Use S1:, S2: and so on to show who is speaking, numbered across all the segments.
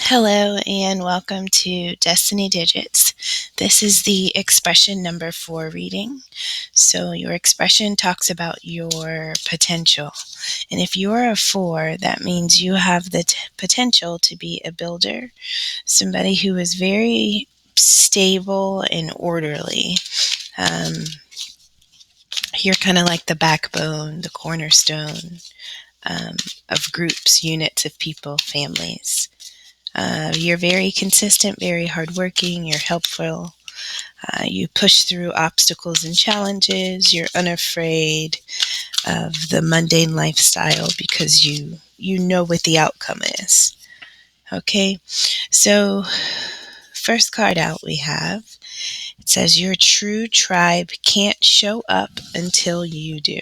S1: Hello and welcome to Destiny Digits. This is the expression number 4 reading. So your expression talks about your potential. And if you're a 4, that means you have the potential to be a builder, somebody who is very stable and orderly. You're kind of like the backbone, the cornerstone of groups, units of people, families. You're very consistent, very hardworking, you're helpful. You push through obstacles and challenges. You're unafraid of the mundane lifestyle because you know what the outcome is. Okay, so first card out we have, it says your true tribe can't show up until you do.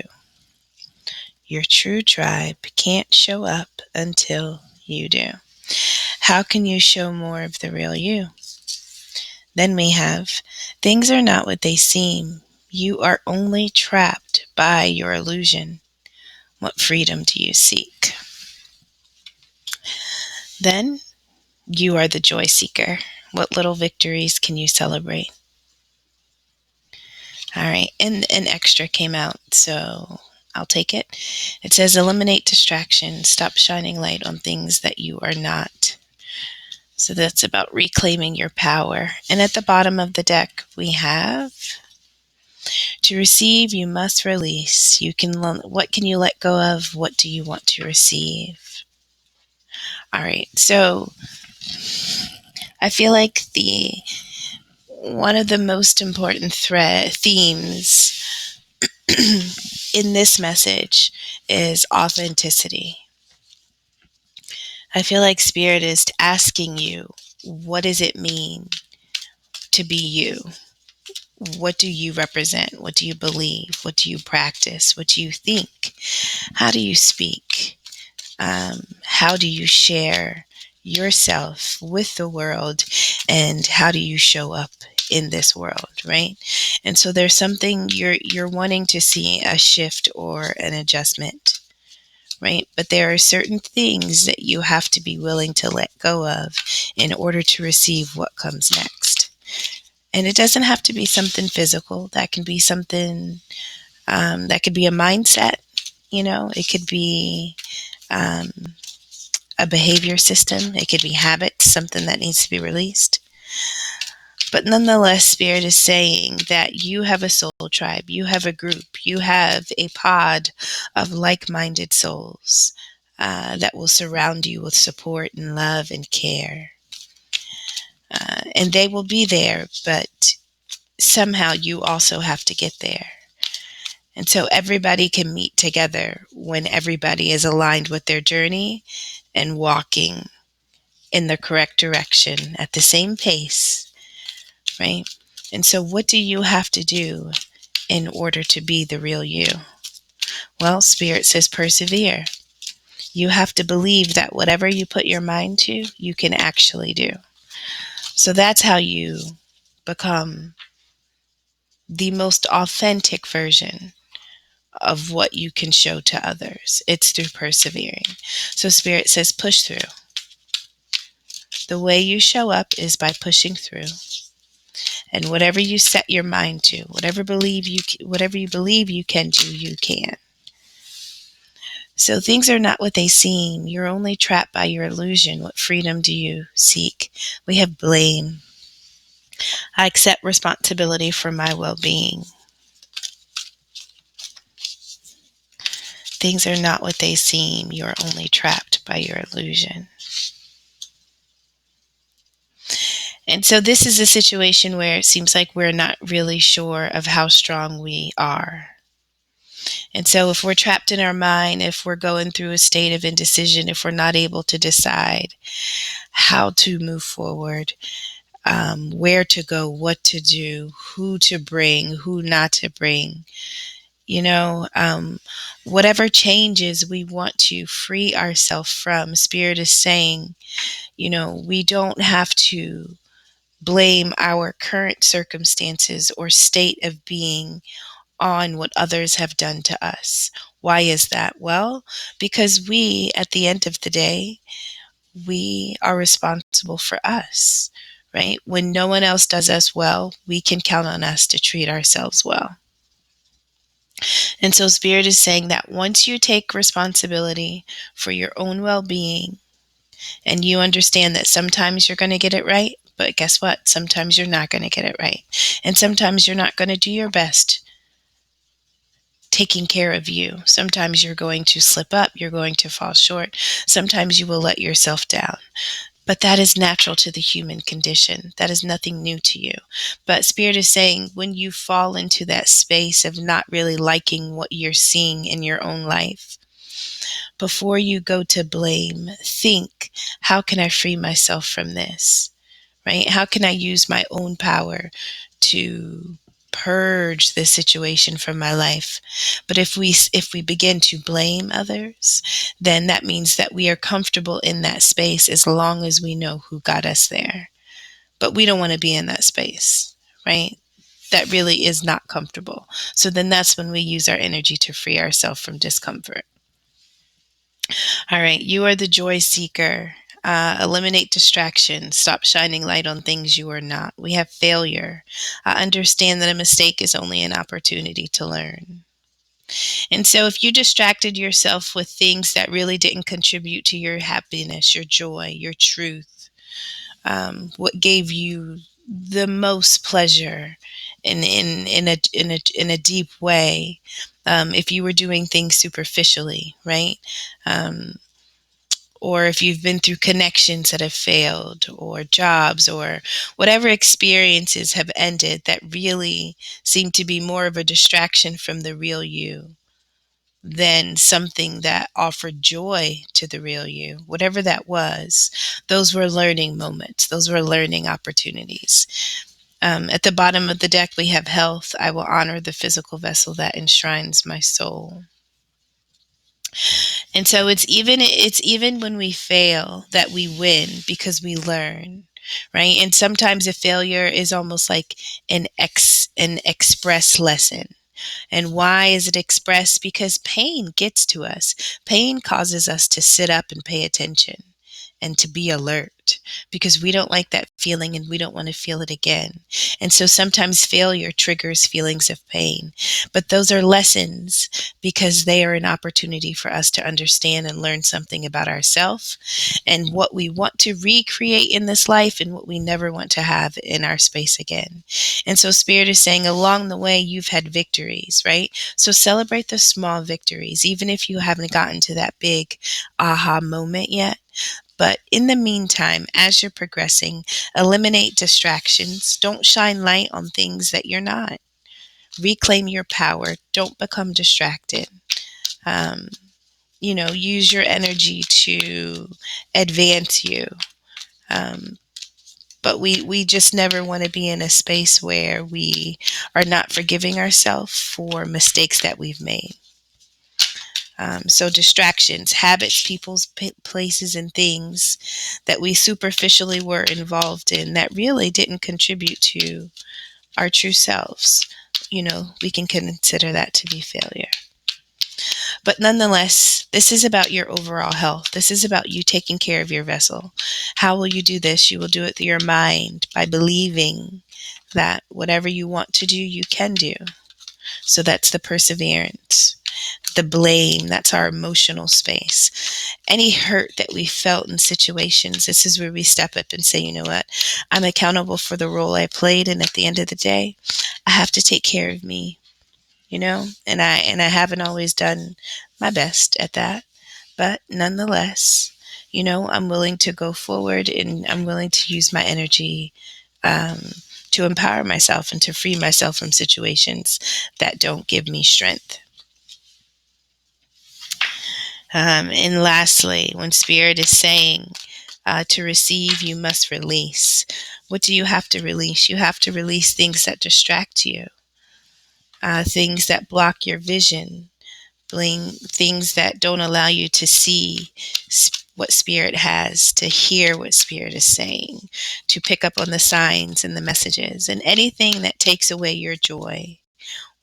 S1: Your true tribe can't show up until you do. How can you show more of the real you? Then we have, things are not what they seem. You are only trapped by your illusion. What freedom do you seek? Then, you are the joy seeker. What little victories can you celebrate? All right, and an extra came out, so I'll take it. It says, eliminate distraction. Stop shining light on things that you are not. So that's about reclaiming your power. And at the bottom of the deck, we have, to receive, you must release. What can you let go of? What do you want to receive? All right. So I feel like one of the most important themes in this message is authenticity. I feel like Spirit is asking you, what does it mean to be you? What do you represent? What do you believe? What do you practice? What do you think? How do you speak? How do you share yourself with the world? And how do you show up in this world, right? And so there's something you're wanting to see a shift or an adjustment, right? But there are certain things that you have to be willing to let go of in order to receive what comes next. And it doesn't have to be something physical. That can be something, that could be a mindset, it could be a behavior system. It could be habits, something that needs to be released. But nonetheless, Spirit is saying that you have a soul tribe, you have a group, you have a pod of like-minded souls that will surround you with support and love and care. And they will be there, but somehow you also have to get there. And so everybody can meet together when everybody is aligned with their journey and walking in the correct direction at the same pace, right? And so what do you have to do in order to be the real you? Well, Spirit says persevere. You have to believe that whatever you put your mind to, you can actually do. So that's how you become the most authentic version of what you can show to others. It's through persevering. So Spirit says push through. The way you show up is by pushing through. And whatever you set your mind to, whatever you believe you can do, you can. So things are not what they seem. You're only trapped by your illusion. What freedom do you seek? We have blame. I accept responsibility for my well-being. Things are not what they seem. You're only trapped by your illusion. And so this is a situation where it seems like we're not really sure of how strong we are. And so if we're trapped in our mind, if we're going through a state of indecision, if we're not able to decide how to move forward, where to go, what to do, who to bring, who not to bring, whatever changes we want to free ourselves from, Spirit is saying, we don't have to blame our current circumstances or state of being on what others have done to us. Why is that? Well, because we, at the end of the day, we are responsible for us, right? When no one else does us well, we can count on us to treat ourselves well. And so Spirit is saying that once you take responsibility for your own well-being, and you understand that sometimes you're going to get it right, but guess what? Sometimes you're not going to get it right. And sometimes you're not going to do your best taking care of you. Sometimes you're going to slip up, you're going to fall short. Sometimes you will let yourself down. But that is natural to the human condition. That is nothing new to you. But Spirit is saying when you fall into that space of not really liking what you're seeing in your own life, before you go to blame, think, how can I free myself from this? Right? How can I use my own power to purge this situation from my life? But if we begin to blame others, then that means that we are comfortable in that space as long as we know who got us there. But we don't want to be in that space, right? That really is not comfortable. So then that's when we use our energy to free ourselves from discomfort. All right, you are the joy seeker. Eliminate distractions. Stop shining light on things you are not. We have failure. Understand that a mistake is only an opportunity to learn. And so if you distracted yourself with things that really didn't contribute to your happiness, your joy, your truth, what gave you the most pleasure in a deep way, if you were doing things superficially, right? Um, or if you've been through connections that have failed, or jobs, or whatever experiences have ended that really seem to be more of a distraction from the real you than something that offered joy to the real you, whatever that was, those were learning moments, those were learning opportunities. At the bottom of the deck, we have health. I will honor the physical vessel that enshrines my soul. And so it's even when we fail that we win because we learn, right? And sometimes a failure is almost like an express lesson. And why is it expressed? Because pain gets to us. Pain causes us to sit up and pay attention and to be alert because we don't like that feeling and we don't want to feel it again. And so sometimes failure triggers feelings of pain, but those are lessons because they are an opportunity for us to understand and learn something about ourselves and what we want to recreate in this life and what we never want to have in our space again. And so Spirit is saying along the way, you've had victories, right? So celebrate the small victories, even if you haven't gotten to that big aha moment yet. But in the meantime, as you're progressing, eliminate distractions. Don't shine light on things that you're not. Reclaim your power. Don't become distracted. Um, use your energy to advance you. Um, but we just never want to be in a space where we are not forgiving ourselves for mistakes that we've made. So distractions, habits, people's places, and things that we superficially were involved in that really didn't contribute to our true selves, we can consider that to be failure. But nonetheless, this is about your overall health. This is about you taking care of your vessel. How will you do this? You will do it through your mind by believing that whatever you want to do, you can do. So that's the perseverance. The blame, that's our emotional space. Any hurt that we felt in situations, this is where we step up and say, you know what, I'm accountable for the role I played, and at the end of the day, I have to take care of me, and I haven't always done my best at that, but nonetheless, I'm willing to go forward and I'm willing to use my energy um, to empower myself and to free myself from situations that don't give me strength. And lastly, when Spirit is saying to receive, you must release. What do you have to release? You have to release things that distract you, things that block your vision, things that don't allow you to see what Spirit has, to hear what Spirit is saying, to pick up on the signs and the messages, and anything that takes away your joy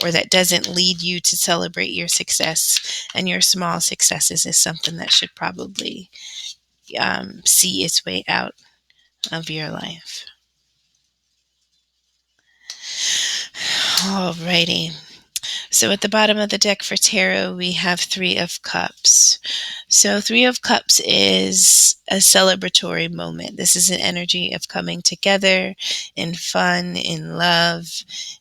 S1: or that doesn't lead you to celebrate your success and your small successes is something that should probably, see its way out of your life. Alrighty. So at the bottom of the deck for tarot, we have Three of Cups. So Three of Cups is a celebratory moment. This is an energy of coming together in fun, in love,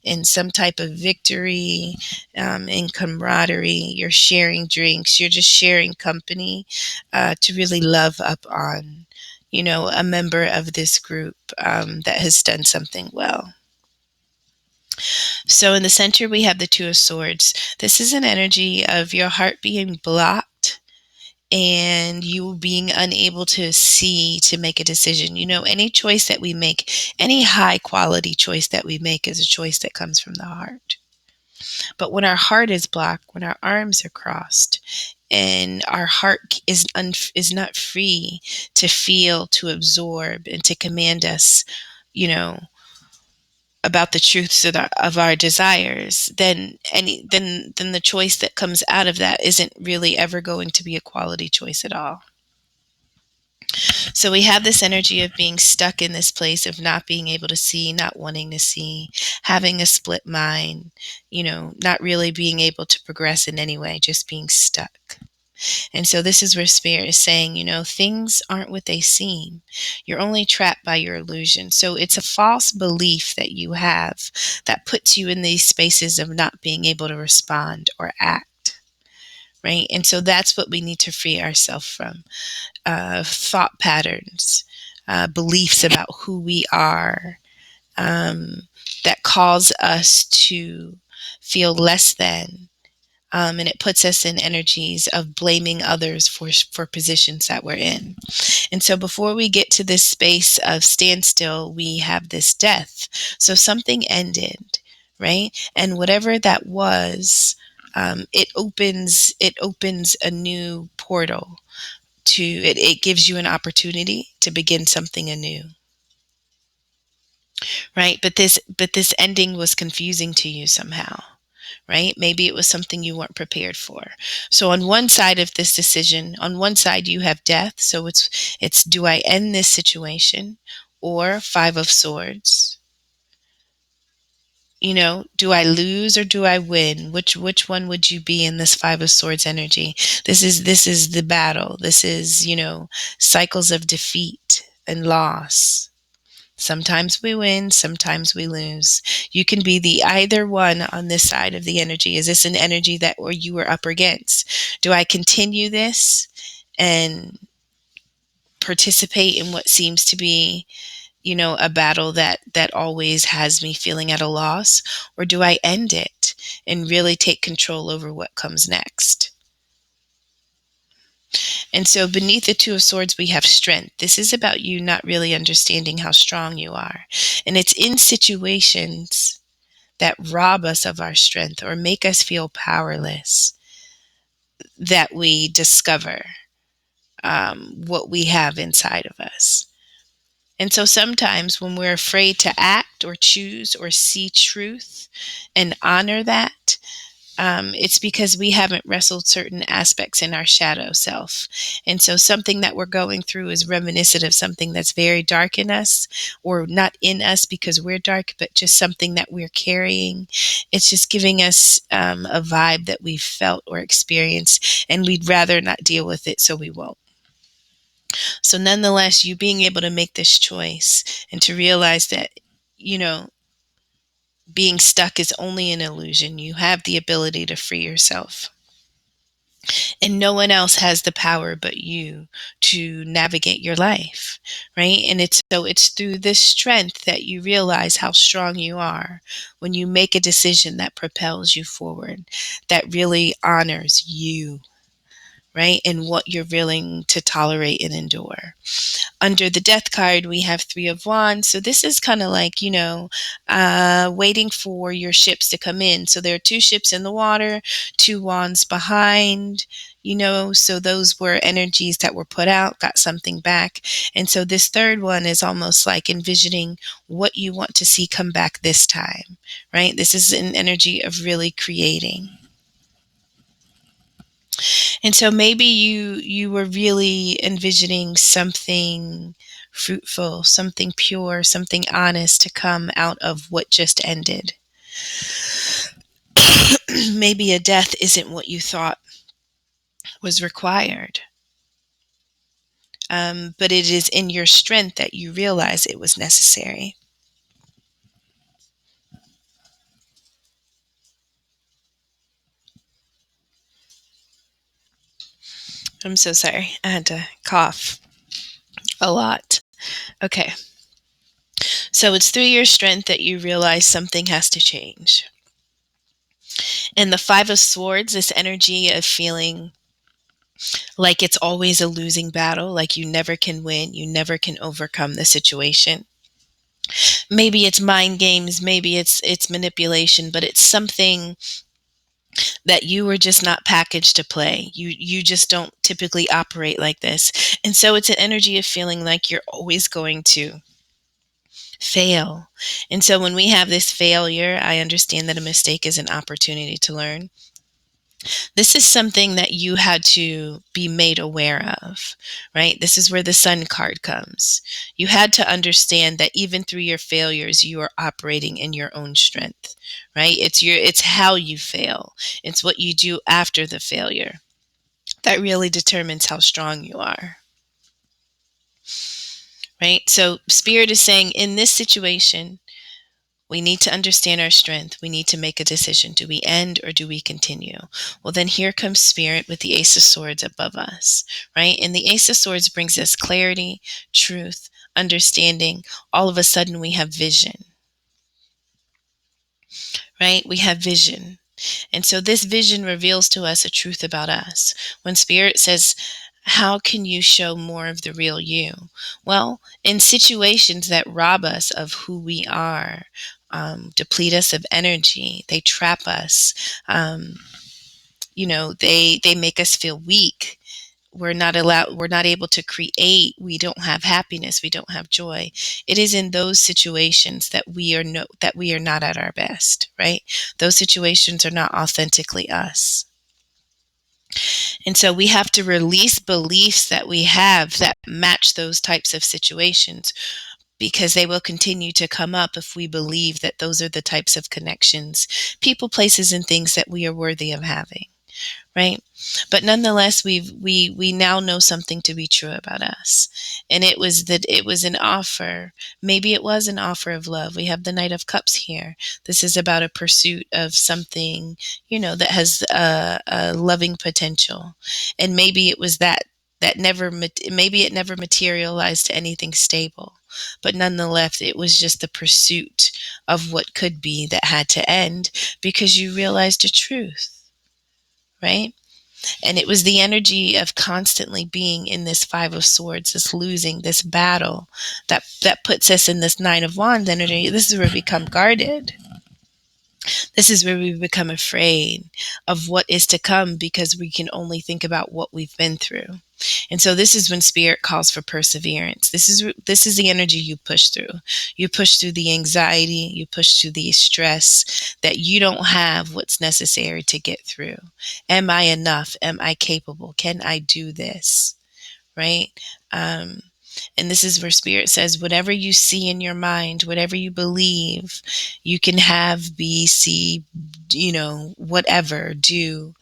S1: in some type of victory, in camaraderie. You're sharing drinks. You're just sharing company to really love up on, a member of this group that has done something well. So in the center, we have the Two of Swords. This is an energy of your heart being blocked and you being unable to see to make a decision. Any choice that we make, any high quality choice that we make is a choice that comes from the heart. But when our heart is blocked, when our arms are crossed, and our heart is not free to feel, to absorb, and to command us, about the truths of our desires, then the choice that comes out of that isn't really ever going to be a quality choice at all. So we have this energy of being stuck in this place of not being able to see, not wanting to see, having a split mind, not really being able to progress in any way, just being stuck. And so this is where Spirit is saying, things aren't what they seem. You're only trapped by your illusion. So it's a false belief that you have that puts you in these spaces of not being able to respond or act. Right? And so that's what we need to free ourselves from. Thought patterns, beliefs about who we are, that cause us to feel less than. And it puts us in energies of blaming others for positions that we're in. And so before we get to this space of standstill, we have this death. So something ended, right? And whatever that was, it opens a new portal to it. It gives you an opportunity to begin something anew. Right? But this ending was confusing to you somehow. Right? Maybe it was something you weren't prepared for. So on one side of this decision, on one side you have death. So it's do I end this situation, or Five of Swords? Do I lose or do I win? Which one would you be in this Five of Swords energy? This is the battle. This is, cycles of defeat and loss. Sometimes we win, sometimes we lose. You can be the either one on this side of the energy. Is this an energy that or you are up against? Do I continue this and participate in what seems to be, a battle that always has me feeling at a loss? Or do I end it and really take control over what comes next? And so beneath the Two of Swords, we have strength. This is about you not really understanding how strong you are. And it's in situations that rob us of our strength or make us feel powerless that we discover what we have inside of us. And so sometimes when we're afraid to act or choose or see truth and honor that, it's because we haven't wrestled certain aspects in our shadow self. And so something that we're going through is reminiscent of something that's very dark in us, or not in us because we're dark, but just something that we're carrying. It's just giving us a vibe that we've felt or experienced, and we'd rather not deal with it, so we won't. So nonetheless, you being able to make this choice and to realize that, being stuck is only an illusion. You have the ability to free yourself. And no one else has the power but you to navigate your life, right? And it's through this strength that you realize how strong you are when you make a decision that propels you forward, that really honors you, right? And what you're willing to tolerate and endure. Under the Death card, we have Three of Wands. So this is kind of like, waiting for your ships to come in. So there are two ships in the water, two wands behind, so those were energies that were put out, got something back. And so this third one is almost like envisioning what you want to see come back this time, right? This is an energy of really creating. And so maybe you were really envisioning something fruitful, something pure, something honest to come out of what just ended. Maybe a death isn't what you thought was required. But it is in your strength that you realize it was necessary. I'm so sorry. I had to cough a lot. Okay. So it's through your strength that you realize something has to change. And the Five of Swords, this energy of feeling like it's always a losing battle, like you never can win, you never can overcome the situation. Maybe it's mind games, maybe it's manipulation, but it's something that you were just not packaged to play. You just don't typically operate like this. And so it's an energy of feeling like you're always going to fail. And so when we have this failure, I understand that a mistake is an opportunity to learn. This is something that you had to be made aware of, right? This is where the Sun card comes. You had to understand that even through your failures, you are operating in your own strength, right? It's how you fail. It's what you do after the failure that really determines how strong you are, right? So Spirit is saying in this situation, we need to understand our strength. We need to make a decision. Do we end or do we continue? Well, then here comes Spirit with the Ace of Swords above us, right? And the Ace of Swords brings us clarity, truth, understanding. All of a sudden we have vision, right? We have vision. And so this vision reveals to us a truth about us. When Spirit says, how can you show more of the real you? Well, in situations that rob us of who we are, deplete us of energy, they trap us, they make us feel weak. We're not able to create, we don't have happiness, we don't have joy. It is in those situations that we are not at our best, right? Those situations are not authentically us. And so we have to release beliefs that we have that match those types of situations, because they will continue to come up if we believe that those are the types of connections, people, places, and things that we are worthy of having. Right? But nonetheless, we now know something to be true about us. And it was that it was an offer. Maybe it was an offer of love. We have the Knight of Cups here. This is about a pursuit of something, that has a loving potential. And maybe it was maybe it never materialized to anything stable. But nonetheless, it was just the pursuit of what could be that had to end because you realized a truth, right? And it was the energy of constantly being in this Five of Swords, this losing, this battle, that puts us in this Nine of Wands energy. This is where we become guarded. This is where we become afraid of what is to come because we can only think about what we've been through. And so this is when Spirit calls for perseverance. This is the energy you push through. You push through the anxiety, you push through the stress that you don't have what's necessary to get through. Am I enough? Am I capable? Can I do this? Right? And this is where Spirit says, whatever you see in your mind, whatever you believe, you can have, be, see, whatever, do.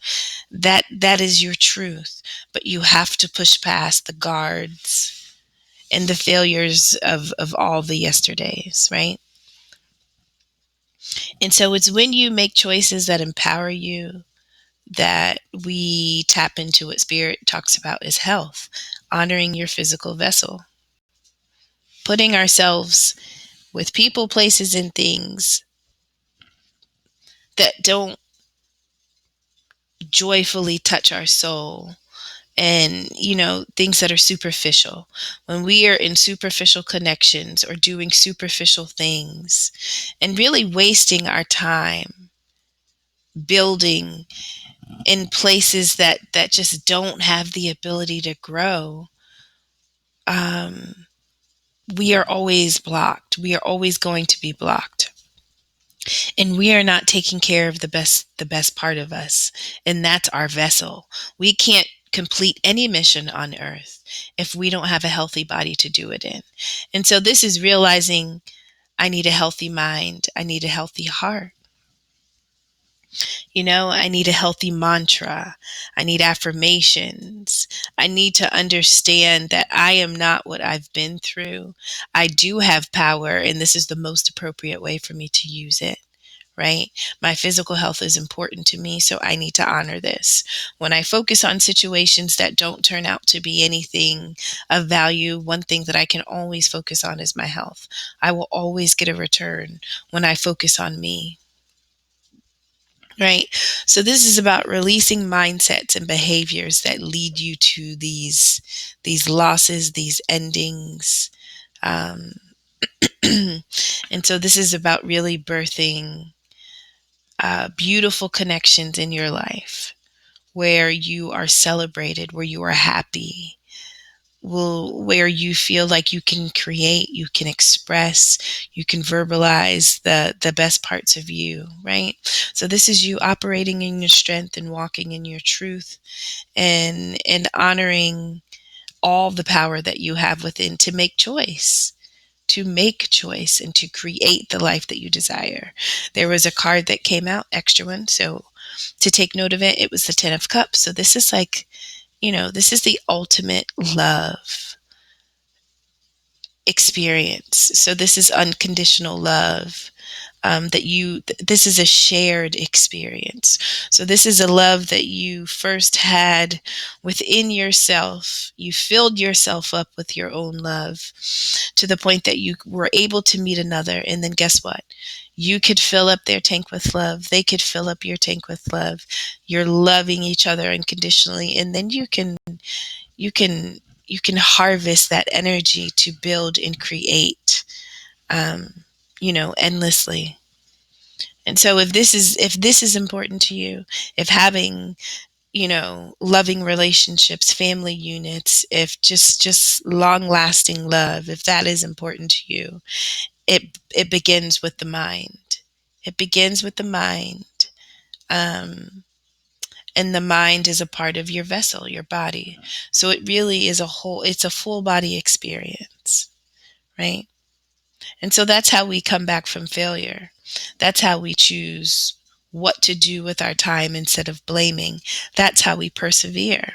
S1: That is your truth. But you have to push past the guards and the failures of all the yesterdays, right? And so it's when you make choices that empower you that we tap into what Spirit talks about as health, honoring your physical vessel, putting ourselves with people, places, and things that don't joyfully touch our soul, and things that are superficial. When we are in superficial connections or doing superficial things and really wasting our time building in places that just don't have the ability to grow, we are always blocked. We are always going to be blocked. And we are not taking care of the best part of us, and that's our vessel. We can't complete any mission on earth if we don't have a healthy body to do it in. And so this is realizing I need a healthy mind, I need a healthy heart. I need a healthy mantra. I need affirmations. I need to understand that I am not what I've been through. I do have power, and this is the most appropriate way for me to use it. Right? My physical health is important to me, so I need to honor this. When I focus on situations that don't turn out to be anything of value, one thing that I can always focus on is my health. I will always get a return when I focus on me. Right. So this is about releasing mindsets and behaviors that lead you to these losses, these endings. Um, and so this is about really birthing beautiful connections in your life where you are celebrated, where you are happy, where you feel like you can create, you can express, you can verbalize the best parts of you, right? So this is you operating in your strength and walking in your truth, and honoring all the power that you have within to make choice. To make choice and to create the life that you desire. There was a card that came out, extra one. So to take note of it, it was the 10 of Cups. So this is like, this is the ultimate love experience. So this is unconditional love. This is a shared experience. So this is a love that you first had within yourself. You filled yourself up with your own love to the point that you were able to meet another. And then guess what? You could fill up their tank with love. They could fill up your tank with love. You're loving each other unconditionally. And then you can, you can harvest that energy to build and create, endlessly. And so if this is important to you, if having, loving relationships, family units, if just long lasting love, if that is important to you, it begins with the mind. It begins with the mind. Um, and the mind is a part of your vessel, your body. So it really is it's a full body experience, right? And so that's how we come back from failure. That's how we choose what to do with our time instead of blaming. That's how we persevere.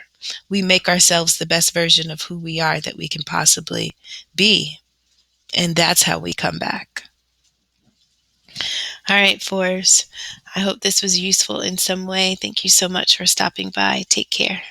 S1: We make ourselves the best version of who we are that we can possibly be. And that's how we come back. All right, fours. I hope this was useful in some way. Thank you so much for stopping by. Take care.